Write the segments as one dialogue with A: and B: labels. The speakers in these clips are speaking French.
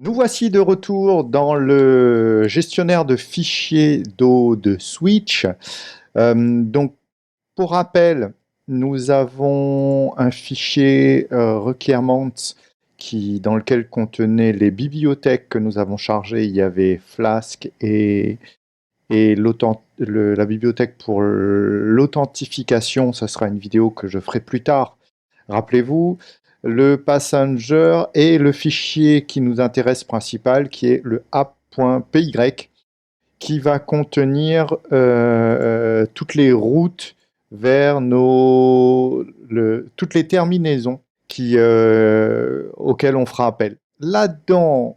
A: Nous voici de retour dans le gestionnaire de fichiers d'eau de Switch. Donc, pour rappel, nous avons un fichier requirements dans lequel contenait les bibliothèques que nous avons chargées. Il y avait Flask et la bibliothèque pour l'authentification. Ça sera une vidéo que je ferai plus tard. Rappelez-vous, le passenger et le fichier qui nous intéresse principal, qui est le app.py, qui va contenir toutes les routes vers toutes les terminaisons auxquelles on fera appel. Là-dedans,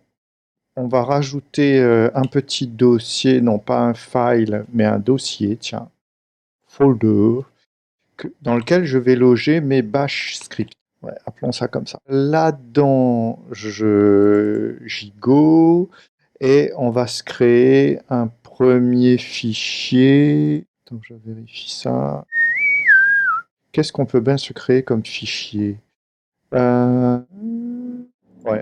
A: on va rajouter un petit dossier, non pas un file, mais un dossier, tiens, folder, dans lequel je vais loger mes bash scripts. Ouais, appelons ça comme ça. Là-dedans, j'y go et on va se créer un premier fichier. Attends, je vérifie ça. Qu'est-ce qu'on peut bien se créer comme fichier? Ouais,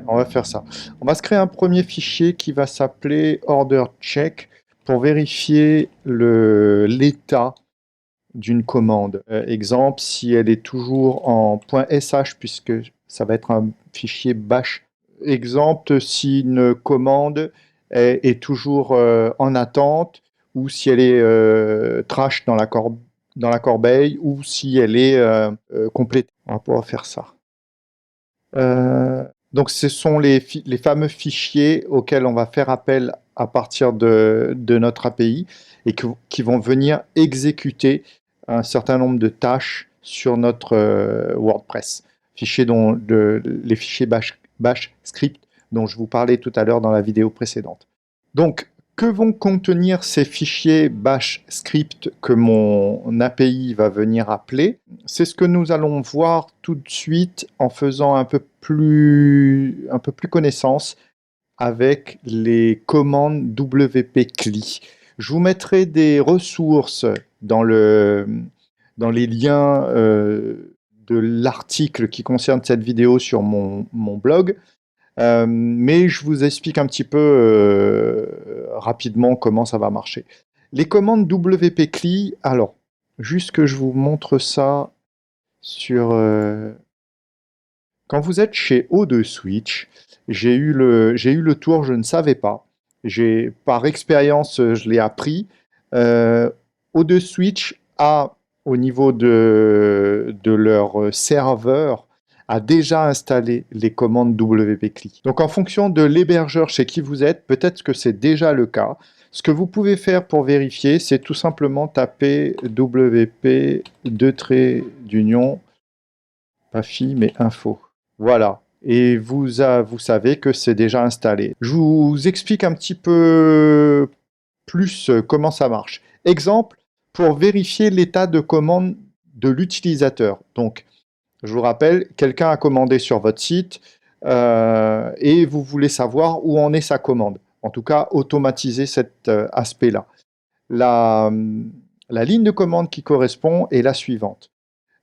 A: on va faire ça. On va se créer un premier fichier qui va s'appeler order check pour vérifier l'état d'une commande. Exemple, si elle est toujours en .sh, puisque ça va être un fichier bash. Exemple, si une commande est toujours en attente, ou si elle est trash dans la corbeille, ou si elle est complète. On va pouvoir faire ça. Donc, ce sont les fameux fichiers auxquels on va faire appel à partir de notre API et qui vont venir exécuter un certain nombre de tâches sur notre WordPress. Les fichiers bash script dont je vous parlais tout à l'heure dans la vidéo précédente. Donc, que vont contenir ces fichiers bash script que mon API va venir appeler? C'est ce que nous allons voir tout de suite en faisant un peu plus connaissance avec les commandes WP CLI. Je vous mettrai des ressources dans les liens de l'article qui concerne cette vidéo sur mon blog. Mais je vous explique un petit peu rapidement comment ça va marcher. Les commandes WP CLI, alors, juste que je vous montre ça sur... Quand vous êtes chez O2 Switch, j'ai eu le tour, je ne savais pas. Par expérience, je l'ai appris. O2 Switch a, au niveau de leur serveur, a déjà installé les commandes WP CLI. Donc en fonction de l'hébergeur chez qui vous êtes, peut-être que c'est déjà le cas. Ce que vous pouvez faire pour vérifier, c'est tout simplement taper WP pas fi, mais info. Voilà. Et vous savez que c'est déjà installé. Je vous explique un petit peu plus comment ça marche. Exemple, pour vérifier l'état de commande de l'utilisateur. Donc, je vous rappelle, quelqu'un a commandé sur votre site et vous voulez savoir où en est sa commande. En tout cas, automatiser cet aspect-là. La ligne de commande qui correspond est la suivante.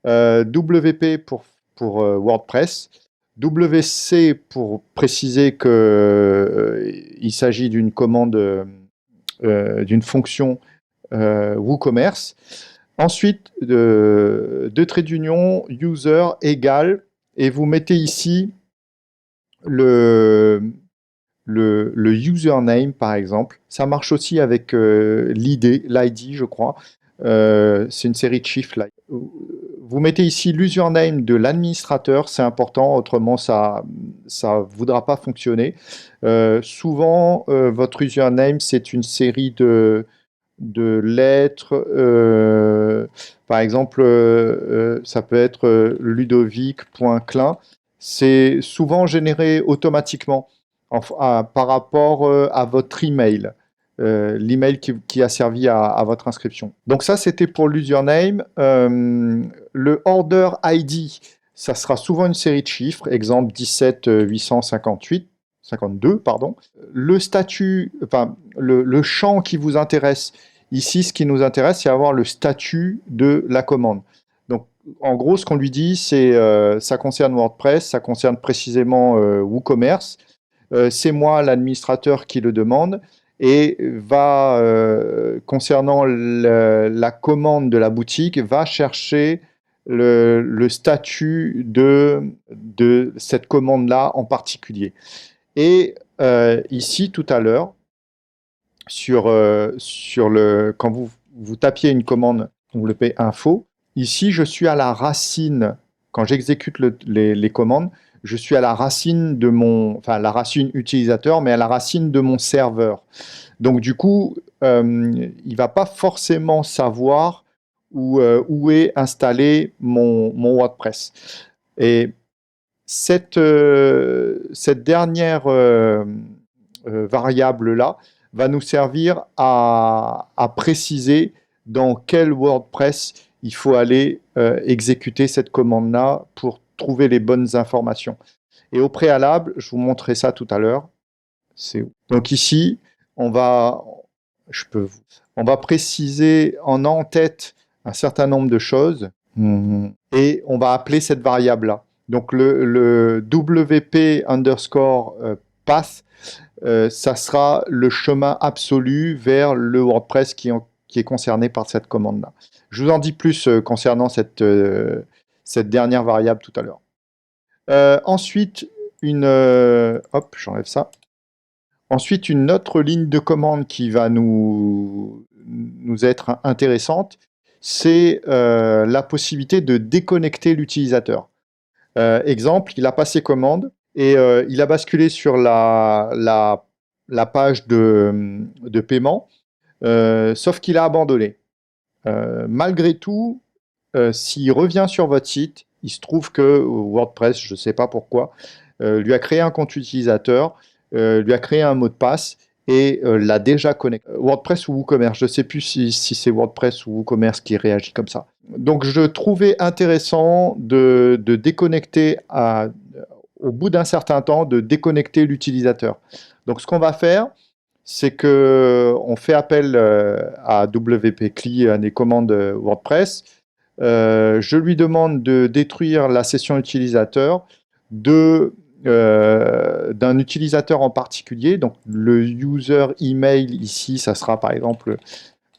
A: WP pour WordPress, WC pour préciser qu'il s'agit d'une commande, d'une fonction WooCommerce. Ensuite, deux traits d'union, user égale, et vous mettez ici le username, par exemple. Ça marche aussi avec l'ID, je crois. C'est une série de chiffres là. Vous mettez ici l'username de l'administrateur, c'est important, autrement ça voudra pas fonctionner. Souvent, votre username, c'est une série de lettres. Par exemple, ça peut être ludovic.klein. C'est souvent généré automatiquement par rapport à votre email. L'email qui a servi à votre inscription. Donc ça, c'était pour l'username. Le order ID, ça sera souvent une série de chiffres, exemple 17 858, 52, pardon. Le statut, enfin, le champ qui vous intéresse, ici, ce qui nous intéresse, c'est avoir le statut de la commande. Donc, en gros, ce qu'on lui dit, c'est ça concerne WordPress, ça concerne précisément WooCommerce. c'est moi l'administrateur qui le demande et va, concernant la commande de la boutique, va chercher le statut de cette commande-là en particulier. Et ici, tout à l'heure, quand vous tapiez une commande, vous le payez info, ici, je suis à la racine, quand j'exécute les commandes, je suis à la racine de enfin la racine utilisateur, mais à la racine de mon serveur. Donc du coup, il ne va pas forcément savoir où est installé mon WordPress. Et cette dernière variable-là va nous servir à préciser dans quel WordPress il faut aller exécuter cette commande-là pour trouver les bonnes informations. Et au préalable, je vous montrerai ça tout à l'heure. Donc ici, on va préciser en tête un certain nombre de choses et on va appeler cette variable-là. Donc le WP underscore path, ça sera le chemin absolu vers le WordPress qui est concerné par cette commande-là. Je vous en dis plus concernant cette dernière variable tout à l'heure. Ensuite, hop, j'enlève ça. Ensuite, une autre ligne de commande qui va nous être intéressante, c'est la possibilité de déconnecter l'utilisateur. Exemple, il a passé commande et il a basculé sur la page de paiement, sauf qu'il a abandonné. Malgré tout, s'il revient sur votre site, il se trouve que WordPress, je ne sais pas pourquoi, lui a créé un compte utilisateur, lui a créé un mot de passe et l'a déjà connecté. WordPress ou WooCommerce, je ne sais plus si c'est WordPress ou WooCommerce qui réagit comme ça. Donc je trouvais intéressant de déconnecter au bout d'un certain temps, de déconnecter l'utilisateur. Donc ce qu'on va faire, c'est qu'on fait appel à WP CLI, à des commandes WordPress. Je lui demande de détruire la session utilisateur d'un utilisateur en particulier. Donc le user email ici, ça sera par exemple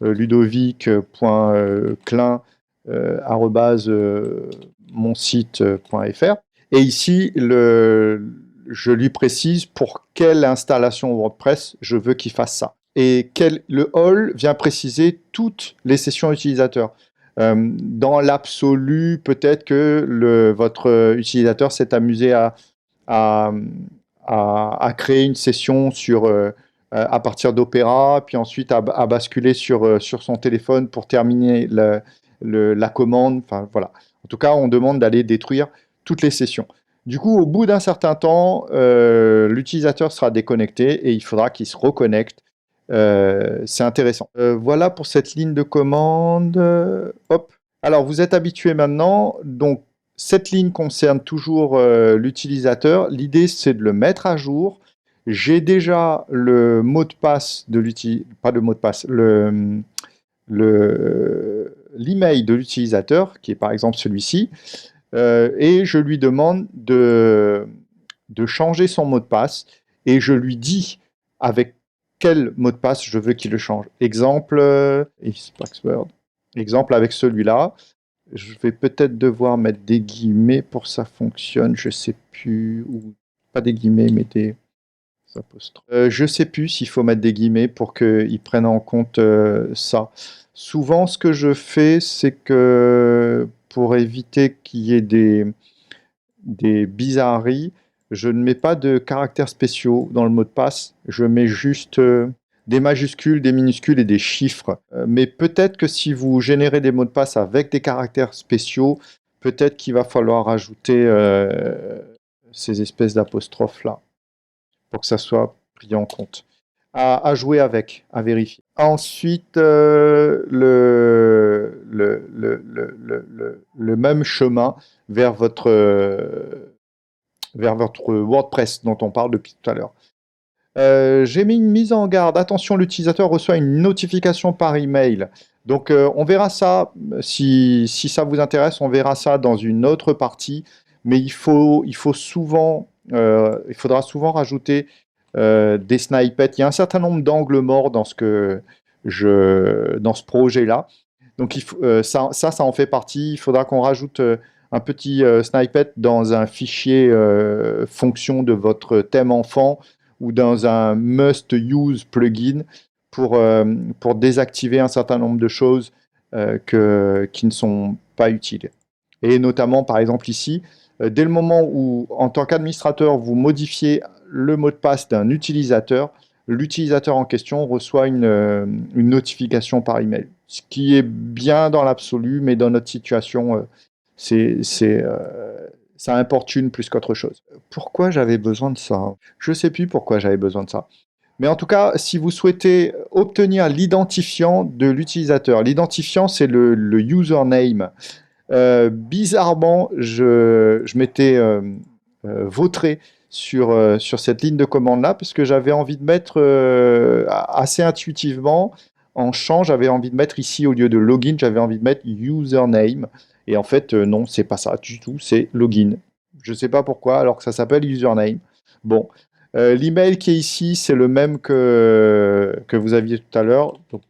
A: ludovic.clin@monsite.fr. Et ici, je lui précise pour quelle installation WordPress je veux qu'il fasse ça. Et le all vient préciser toutes les sessions utilisateurs. Dans l'absolu, peut-être que votre utilisateur s'est amusé à créer une session à partir d'Opera, puis ensuite à basculer sur son téléphone pour terminer la commande. Enfin, voilà. En tout cas, on demande d'aller détruire toutes les sessions. Du coup, au bout d'un certain temps, l'utilisateur sera déconnecté et il faudra qu'il se reconnecte. C'est intéressant. Voilà pour cette ligne de commande. Hop. Alors, vous êtes habitué maintenant. Donc, cette ligne concerne toujours l'utilisateur. L'idée, c'est de le mettre à jour. J'ai déjà le mot de passe de l'utilisateur, pas le mot de passe, l'email de l'utilisateur, qui est par exemple celui-ci, et je lui demande de changer son mot de passe, et je lui dis avec quel mot de passe je veux qu'il le change. Exemple, exemple avec celui-là. Je vais peut-être devoir mettre des guillemets pour que ça fonctionne, je sais plus, ou pas des guillemets, mais des apostrophes. Je sais plus s'il faut mettre des guillemets pour qu'ils prennent en compte ça. Souvent, ce que je fais, c'est que pour éviter qu'il y ait des bizarreries, je ne mets pas de caractères spéciaux dans le mot de passe, je mets juste des majuscules, des minuscules et des chiffres. Mais peut-être que si vous générez des mots de passe avec des caractères spéciaux, peut-être qu'il va falloir ajouter ces espèces d'apostrophes là, pour que ça soit pris en compte. À jouer avec, à vérifier. Ensuite, le même chemin vers votre WordPress dont on parle depuis tout à l'heure. J'ai mis une mise en garde. Attention, l'utilisateur reçoit une notification par email. Donc, on verra ça, si ça vous intéresse, on verra ça dans une autre partie. Mais il faut souvent Il faudra souvent rajouter des snippets. Il y a un certain nombre d'angles morts dans dans ce projet-là. Donc ça en fait partie. Il faudra qu'on rajoute un petit snippet dans un fichier fonction de votre thème enfant ou dans un must-use plugin pour désactiver un certain nombre de choses qui ne sont pas utiles. Et notamment, par exemple ici, dès le moment où, en tant qu'administrateur, vous modifiez le mot de passe d'un utilisateur, l'utilisateur en question reçoit une notification par email. Ce qui est bien dans l'absolu, mais dans notre situation, ça importune plus qu'autre chose. Pourquoi j'avais besoin de ça? Je ne sais plus pourquoi j'avais besoin de ça. Mais en tout cas, si vous souhaitez obtenir l'identifiant de l'utilisateur, l'identifiant, c'est le username. Bizarrement, je m'étais vautré sur cette ligne de commande-là, parce que j'avais envie de mettre assez intuitivement, en champ, j'avais envie de mettre ici, au lieu de login, j'avais envie de mettre username. Et en fait, non, c'est pas ça du tout, c'est login. Je sais pas pourquoi, alors que ça s'appelle username. Bon, l'email qui est ici, c'est le même que vous aviez tout à l'heure, donc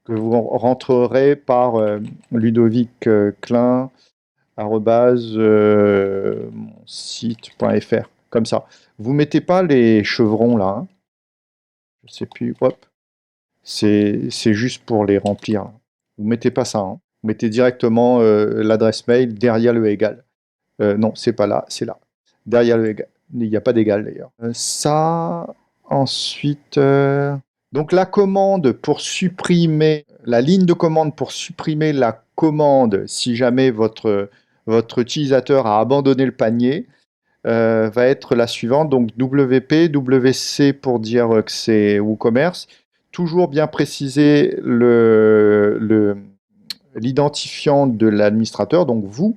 A: que vous rentrerez par Ludovic Klein @site.fr, comme ça. Vous mettez pas les chevrons là, hein. Je sais plus, hop, c'est juste pour les remplir, hein. Vous mettez pas ça, hein. Vous mettez directement l'adresse mail derrière le égal. Non, c'est pas là, c'est là. Derrière le égal. Il n'y a pas d'égal d'ailleurs. Ça, ensuite... Donc la commande pour supprimer, la ligne de commande pour supprimer la commande, si jamais votre utilisateur a abandonné le panier, va être la suivante. Donc WP, WC pour dire que c'est WooCommerce. Toujours bien préciser l'identifiant de l'administrateur, donc vous,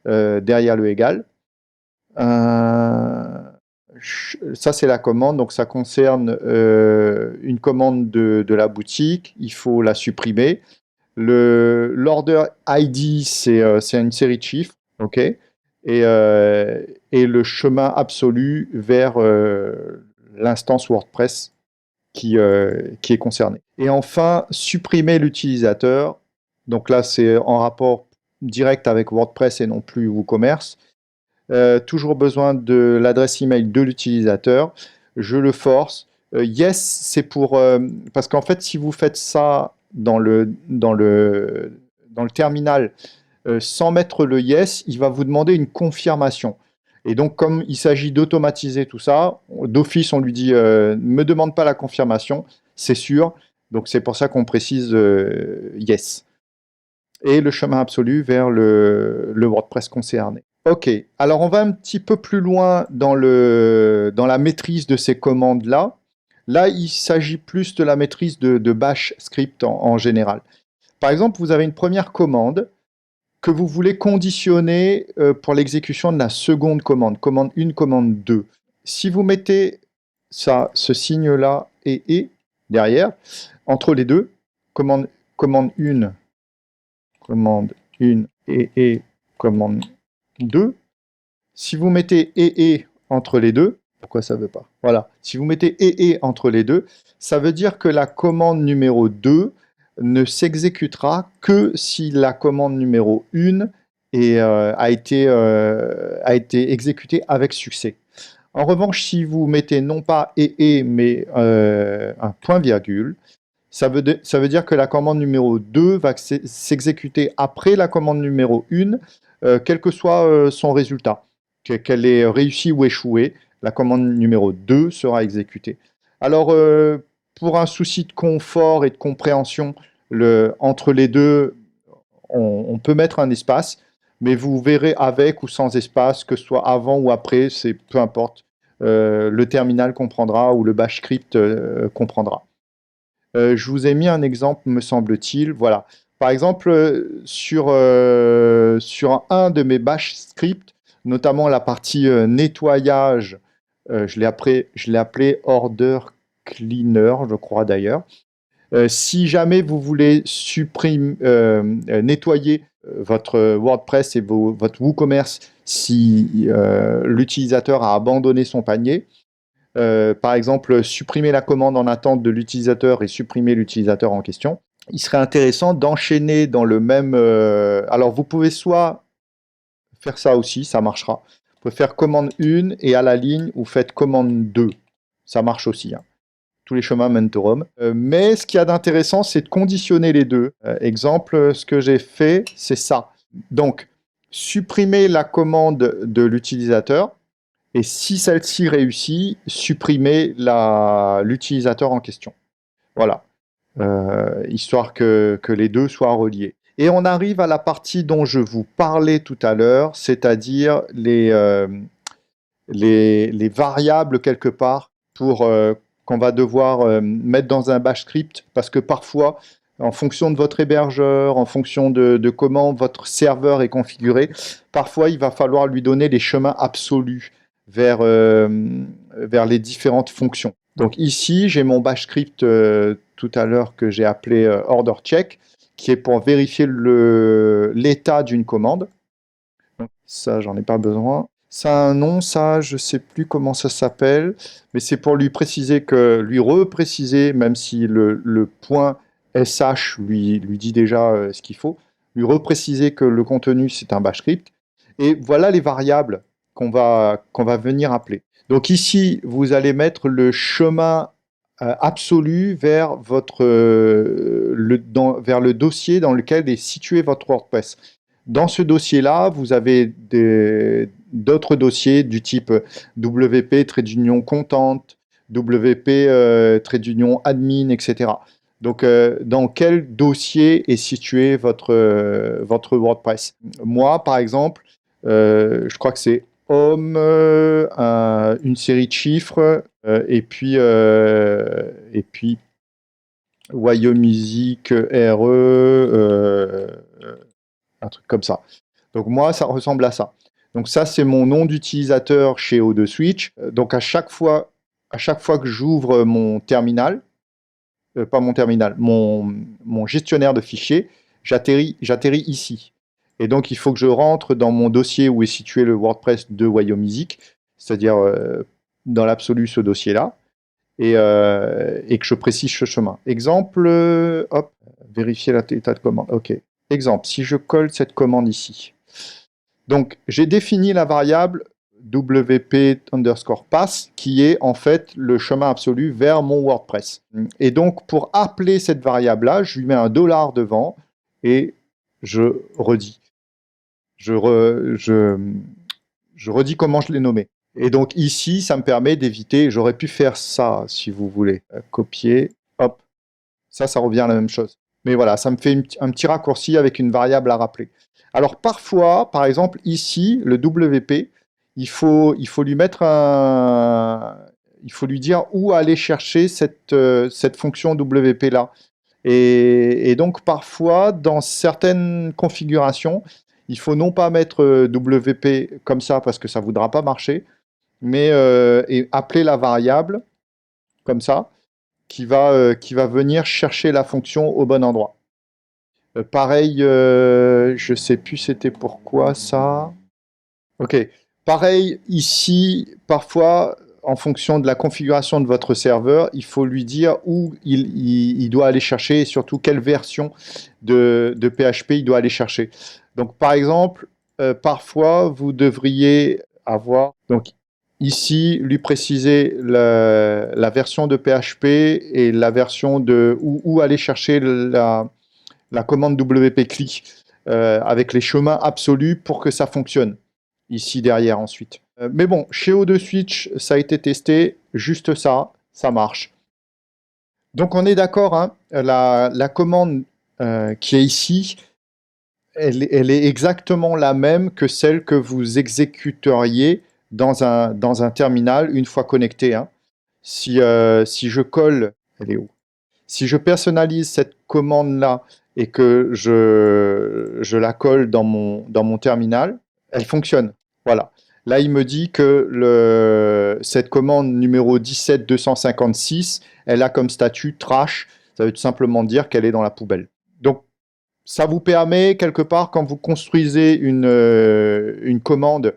A: derrière le égal. Ça, c'est la commande, donc ça concerne une commande de la boutique, il faut la supprimer. L'order ID, c'est une série de chiffres, ok, et le chemin absolu vers l'instance WordPress qui est concernée. Et enfin, supprimer l'utilisateur, donc là, c'est en rapport direct avec WordPress et non plus WooCommerce. Toujours besoin de l'adresse email de l'utilisateur. Je le force. Yes, c'est pour parce qu'en fait, si vous faites ça dans le terminal sans mettre le yes, il va vous demander une confirmation. Et donc, comme il s'agit d'automatiser tout ça, d'office, on lui dit me demande pas la confirmation, c'est sûr. Donc, c'est pour ça qu'on précise yes. Et le chemin absolu vers le WordPress concerné. Ok, alors on va un petit peu plus loin dans la maîtrise de ces commandes-là. Là, il s'agit plus de la maîtrise de Bash script en général. Par exemple, vous avez une première commande que vous voulez conditionner pour l'exécution de la seconde commande, commande 1, commande 2. Si vous mettez ce signe-là et derrière, entre les deux, commande 1, commande 1 et commande 2. Si vous mettez et entre les deux, pourquoi ça ne veut pas? Voilà. Si vous mettez et entre les deux, ça veut dire que la commande numéro 2 ne s'exécutera que si la commande numéro 1 a été exécutée avec succès. En revanche, si vous mettez non pas et mais un point-virgule, ça veut dire que la commande numéro 2 va s'exécuter après la commande numéro 1, quel que soit son résultat. Qu'elle ait réussi ou échoué, la commande numéro 2 sera exécutée. Alors, pour un souci de confort et de compréhension, entre les deux, on peut mettre un espace, mais vous verrez avec ou sans espace, que ce soit avant ou après, peu importe. Le terminal comprendra ou le bash script comprendra. Je vous ai mis un exemple, me semble-t-il. Voilà. Par exemple, sur un de mes bash scripts, notamment la partie nettoyage, je l'ai appelé order cleaner, je crois d'ailleurs. Si jamais vous voulez nettoyer votre WordPress et votre WooCommerce si l'utilisateur a abandonné son panier, par exemple, supprimer la commande en attente de l'utilisateur et supprimer l'utilisateur en question, il serait intéressant d'enchaîner dans le même... alors, vous pouvez soit faire ça aussi, ça marchera. Vous pouvez faire commande 1 et à la ligne, vous faites commande 2. Ça marche aussi, hein. Tous les chemins mènent au Rome. Mais ce qu'il y a d'intéressant, c'est de conditionner les deux. Exemple, ce que j'ai fait, c'est ça. Donc, supprimer la commande de l'utilisateur, et si celle-ci réussit, supprimer l'utilisateur en question. Voilà. Histoire que les deux soient reliés. Et on arrive à la partie dont je vous parlais tout à l'heure, c'est-à-dire les variables quelque part pour qu'on va devoir mettre dans un bash script, parce que parfois, en fonction de votre hébergeur, en fonction de comment votre serveur est configuré, parfois il va falloir lui donner les chemins absolus vers les différentes fonctions. Donc ici, j'ai mon bash script tout à l'heure que j'ai appelé order check, qui est pour vérifier l'état d'une commande. Donc, ça, j'en ai pas besoin. Ça a un nom, ça, je sais plus comment ça s'appelle, mais c'est pour lui repréciser, même si le point SH lui dit déjà ce qu'il faut, lui repréciser que le contenu c'est un bash script. Et voilà les variables qu'on va venir appeler. Donc ici, vous allez mettre le chemin absolu vers vers le dossier dans lequel est situé votre WordPress. Dans ce dossier-là, vous avez d'autres dossiers du type WP, trait d'union contente, WP, trait d'union admin, etc. Donc, dans quel dossier est situé votre WordPress? Moi, par exemple, je crois que c'est home, une série de chiffres, et puis Wyoming Music, RE, un truc comme ça. Donc moi, ça ressemble à ça. Donc ça, c'est mon nom d'utilisateur chez O2Switch. Donc à chaque fois que j'ouvre mon terminal, pas mon terminal, mon gestionnaire de fichiers, j'atterris ici. Et donc il faut que je rentre dans mon dossier où est situé le WordPress de Wyoming Music, c'est-à-dire dans l'absolu ce dossier-là, et que je précise ce chemin. Exemple, hop, vérifier l'état de commande. OK. Exemple, si je colle cette commande ici. Donc, j'ai défini la variable WP_pass qui est en fait le chemin absolu vers mon WordPress. Et donc, pour appeler cette variable-là, je lui mets un $ devant et je redis. Je redis comment je l'ai nommé. Et donc ici, ça me permet d'éviter, j'aurais pu faire ça si vous voulez. Copier, hop, ça revient à la même chose. Mais voilà, ça me fait un petit raccourci avec une variable à rappeler. Alors parfois, par exemple, ici, le WP, il faut lui mettre il faut lui dire où aller chercher cette fonction WP là. Et donc parfois, dans certaines configurations, il faut non pas mettre WP comme ça parce que ça ne voudra pas marcher, mais et appeler la variable comme ça qui va venir chercher la fonction au bon endroit. Pareil, je sais plus c'était pourquoi ça. Ok. Pareil ici, parfois, en fonction de la configuration de votre serveur, il faut lui dire où il doit aller chercher et surtout quelle version de PHP il doit aller chercher. Donc, par exemple, parfois, vous devriez avoir, donc ici, lui préciser la version de PHP et la version de où aller chercher la commande WP click avec les chemins absolus pour que ça fonctionne. Ici derrière ensuite. Mais bon, chez O2Switch, ça a été testé, juste ça, ça marche. Donc on est d'accord, hein, la commande qui est ici, elle est exactement la même que celle que vous exécuteriez dans un terminal une fois connecté, hein. Si je colle, elle est où? Si je personnalise cette commande-là et que je la colle dans mon terminal, elle fonctionne. Voilà. Là, il me dit que cette commande numéro 17256, elle a comme statut trash, Ça veut tout simplement dire qu'elle est dans la poubelle. Donc, ça vous permet, quelque part, quand vous construisez une commande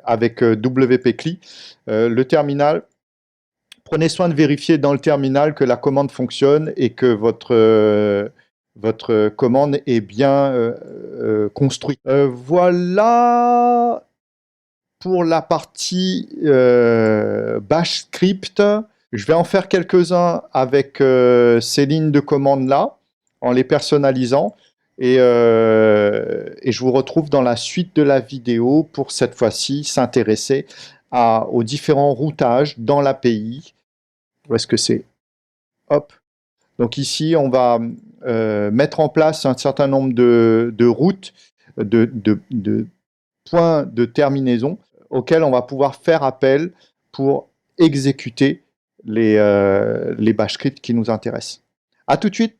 A: avec WP-CLI, le terminal, prenez soin de vérifier dans le terminal que la commande fonctionne et que votre commande est bien construite. Voilà pour la partie Bash script. Je vais en faire quelques-uns avec ces lignes de commande-là, en les personnalisant. Et je vous retrouve dans la suite de la vidéo pour cette fois-ci s'intéresser aux différents routages dans l'API. Où est-ce que c'est? Hop. Donc ici, on va mettre en place un certain nombre de routes, de points de terminaison auxquels on va pouvoir faire appel pour exécuter les bash scripts qui nous intéressent. À tout de suite.